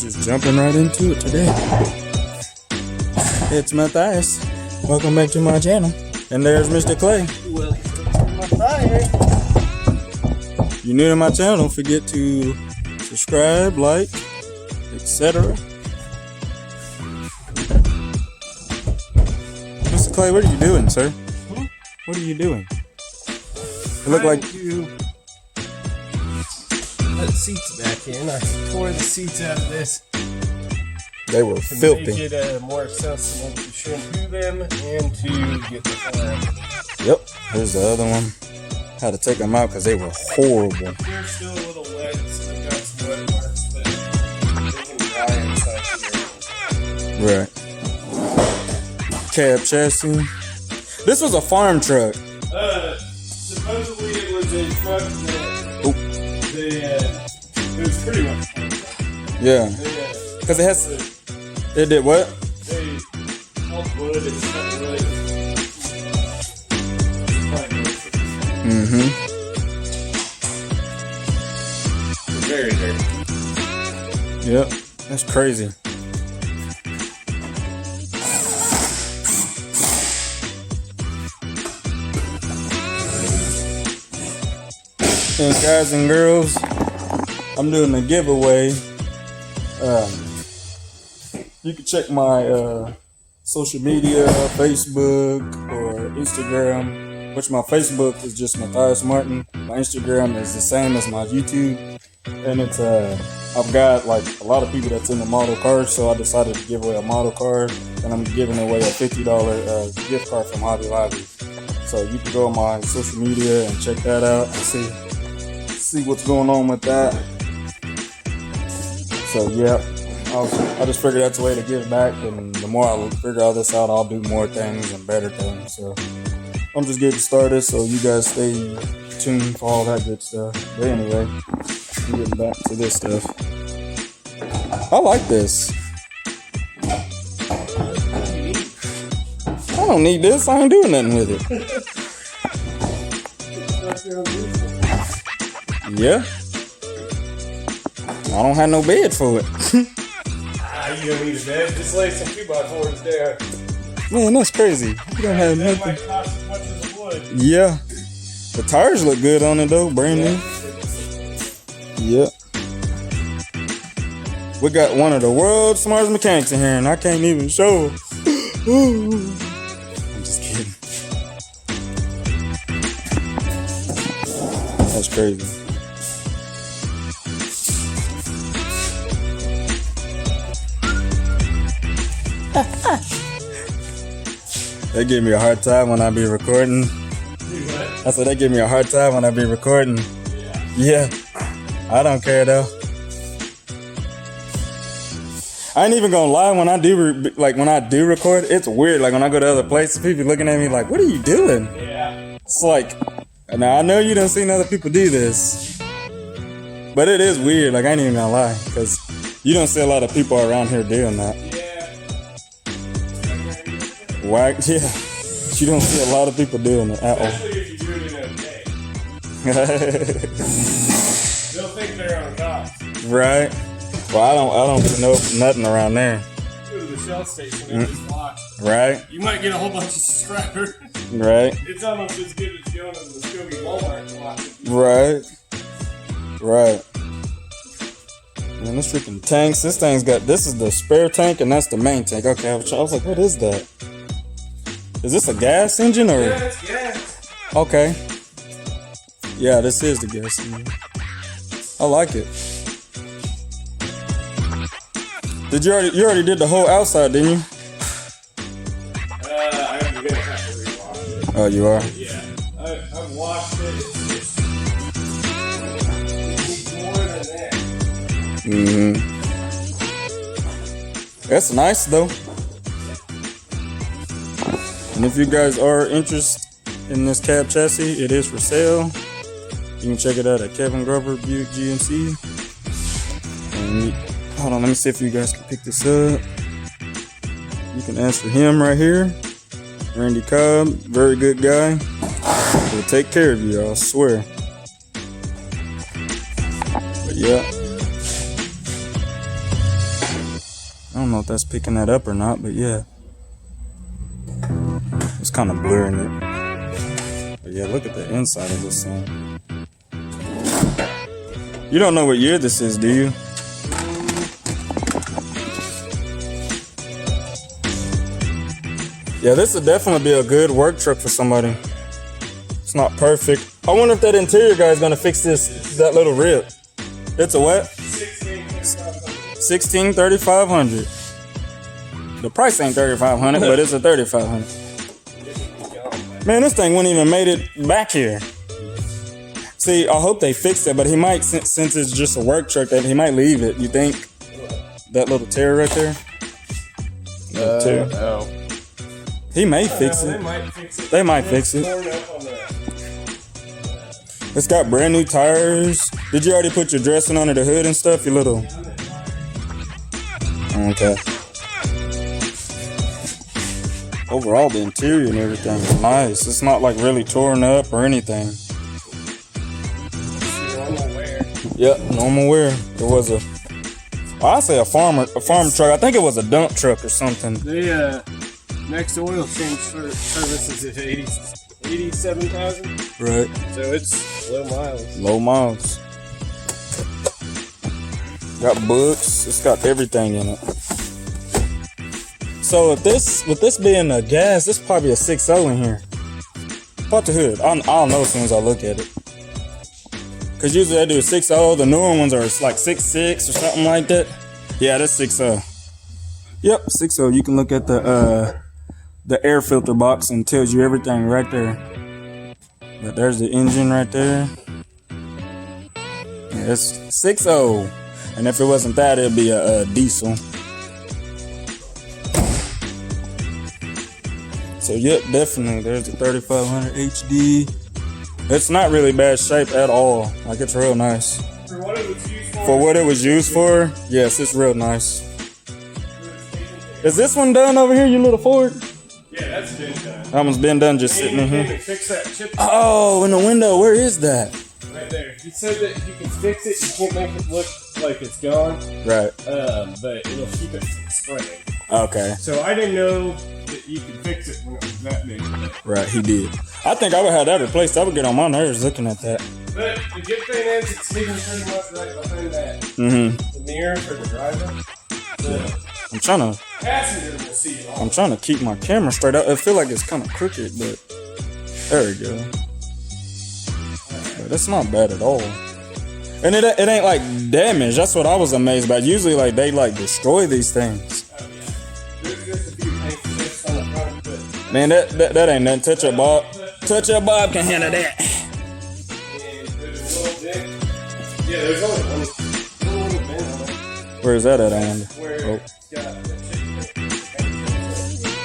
just jumping right into it today. It's Matthias. Welcome back to my channel. And there's Mr. Clay. Welcome to Matthias. If you're new to my channel, don't forget to subscribe, like, etc. Mr. Clay, what are you doing, sir? What are you doing? It looked like you put seats back in. I tore the seats out of this they were to filthy. make it more accessible to shampoo them and to get the color. Yep, here's the other one. Had to take them out because they were horrible. They're still a little wet, so they got some wet parts, but they can dry inside here. Right. Cab chassis. This was a farm truck. Supposedly it was a truck that it was pretty much fun. Yeah. Because it has. It did what? They helped wood and stuff really. Mm-hmm. Very dirty. Yep. That's crazy. And guys and girls, I'm doing a giveaway. You can check my social media, Facebook or Instagram, which my Facebook is just Matthias Martin. My Instagram is the same as my YouTube. And it's I've got like a lot of people that's in the model cars, so I decided to give away a model car, and I'm giving away a $50 gift card from Hobby Lobby. So you can go on my social media and check that out and see what's going on with that. So yeah, I just figured that's a way to give back, and the more I figure all this out, I'll do more things and better things. So I'm just getting started, so you guys stay tuned for all that good stuff. But anyway, I'm getting back to this stuff. I like this. I don't need this. I ain't doing nothing with it. Yeah. I don't have no bed for it. You don't need a bed. Just lay some 2x4s there. Man, that's crazy. You don't have That nothing. might cost as much as the wood. Yeah. The tires look good on it though, brand new. Yep. We got one of the world's smartest mechanics in here, and I can't even show him. I'm just kidding. That's crazy. They give me a hard time when I be recording. I said they give me a hard time when I be recording. Yeah. I don't care though. I ain't even gonna lie, when I do when I do record, it's weird. Like when I go to other places, people looking at me like, "What are you doing?" Yeah. It's like, now I know you done seen other people do this, but it is weird. Like I ain't even gonna lie, because you don't see a lot of people around here doing that. Yeah. Why? Yeah. You don't see a lot of people doing it at all. Especially if you do it in a day. They'll think they're on top. Right. Well, I don't know nothing around there. Go to the Shell station and just watch. Right. You might get a whole bunch of subscribers. Right. It's almost as good as going to the Scobie Walmart to watch it. Right. Right. Man, this freaking tanks. This is the spare tank and that's the main tank. Okay, I was like, what is that? Is this a gas engine or? Yeah, it's gas. Okay. Yeah, this is the gas engine. I like it. You already did the whole outside, didn't you? I'm gonna have to rewash it. Oh, you are? Yeah. I've watched it. It's more than that. Mm-hmm. That's nice though. And if you guys are interested in this cab chassis, it is for sale. You can check it out at Kevin Grover Buick Gmc. And hold on, let me see if you guys can pick this up. You can ask for him right here. Randy Cobb, very good guy. He'll take care of you, I swear. But yeah. know if that's picking that up or not, but yeah. It's kind of blurring it. But yeah, look at the inside of this thing. You don't know what year this is, do you? Yeah, this would definitely be a good work truck for somebody. It's not perfect. I wonder if that interior guy is gonna fix that little rip. It's a what? 16,3500. The price ain't 3,500, but it's a 3,500. Man, this thing wouldn't even made it back here. See, I hope they fix it, but he might, since it's just a work truck, that he might leave it. You think? That little tear right there? No. He may fix it. They might fix it. It's got brand new tires. Did you already put your dressing under the hood and stuff? Your little. Okay. Overall, the interior and everything is nice. It's not like really torn up or anything. Normal wear. Yep, normal wear. It was I'd say a farm truck. I think it was a dump truck or something. The next oil change service is at 87,000. Right. So it's low miles. Low miles. Got books. It's got everything in it. So with this being a gas, this is probably a 6.0 in here. Pop the hood. I'll know as soon as I look at it. Cause usually I do a 6.0. The newer ones are like 6.6 or something like that. Yeah, that's 6.0. Yep, 6.0. You can look at the air filter box and tells you everything right there. But there's the engine right there. Yeah, it's 6.0. And if it wasn't that, it'd be a diesel. So yep, definitely. There's the 3500 HD. It's not really bad shape at all. Like, it's real nice. For what it was used for? For what it was used for, yes, it's real nice. Is this one done over here, you little Ford? Yeah, that's been done. That one's been done, just sitting in He here. fix that chip Oh, in the window. Where is that? right there. He said that you can fix it. You can't make it look like it's gone. Right. But it'll keep it from spraying. Okay. So I didn't know that you could fix it when it was that big. Right, he did. I think I would have that replaced. I would get on my nerves looking at that. But the good thing is it's hidden pretty much right behind that. Mm-hmm. The mirror for the driver. The I'm trying to passenger will see it all. I'm trying to keep my camera straight up. I feel like it's kind of crooked, but there we go. But that's not bad at all. And it ain't like damaged. That's what I was amazed by. Usually, like, they like destroy these things. Oh, yeah. There's just a few paint chips on the front, but Man, that ain't nothing. Touch Up Bob. Touch Up Bob can handle that. and there's a little bit. Yeah, there's only one little bit on it. Where's that at, Andy? Where Oh, it's got the chip.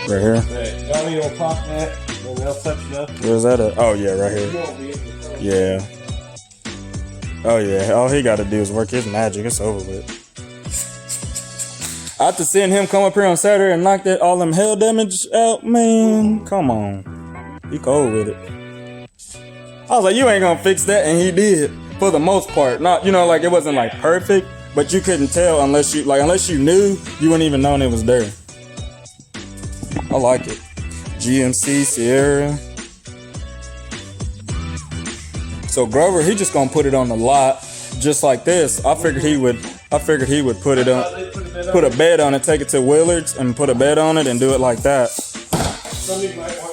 right here. But Johnny will pop that and they'll touch it up. Where's that at? Oh, yeah, right You here. won't be able to tell. Yeah. Oh, yeah. All he got to do is work his magic. It's over with. After seeing him come up here on Saturday and knock all them hail damage out, man, come on. He cold with it. I was like, you ain't gonna fix that, and he did for the most part. Not, like it wasn't like perfect, but you couldn't tell unless you knew, you wouldn't even known it was there. I like it. GMC Sierra. So Grover, he just gonna put it on the lot just like this. I figured he would put it on, put a bed on it, take it to Willard's and put a bed on it and do it like that.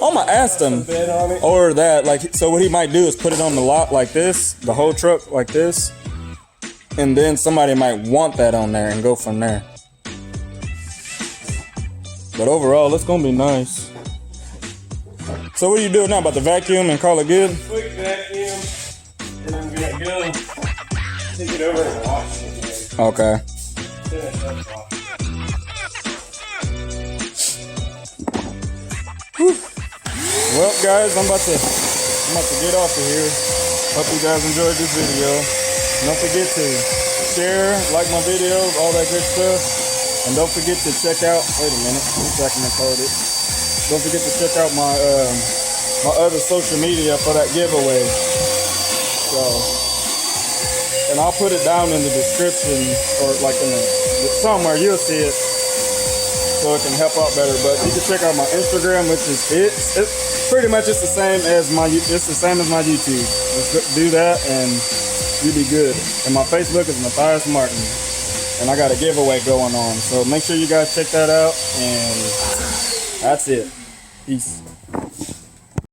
I'm gonna ask him, Bed on it. or that, like, so what he might do is put it on the lot like this, the whole truck like this, and then somebody might want that on there and go from there. But overall, it's gonna be nice. So what are you doing now? About to vacuum and call it good? Quick vacuum, and I'm gonna go take it over and wash it again. Okay. Finish up washing. Well, guys, I'm about to get off of here. Hope you guys enjoyed this video. Don't forget to share, like my videos, all that good stuff. And don't forget to check out, wait a minute, I'm checking the code. Don't forget to check out my other social media for that giveaway. So, and I'll put it down in the description, or like in somewhere you'll see it. so it can help out better. But you can check out my Instagram, which is it's pretty much just the same as my YouTube. Just do that and you'll be good. And my Facebook is Matthias Martin, and I got a giveaway going on. So make sure you guys check that out. And that's it. Peace.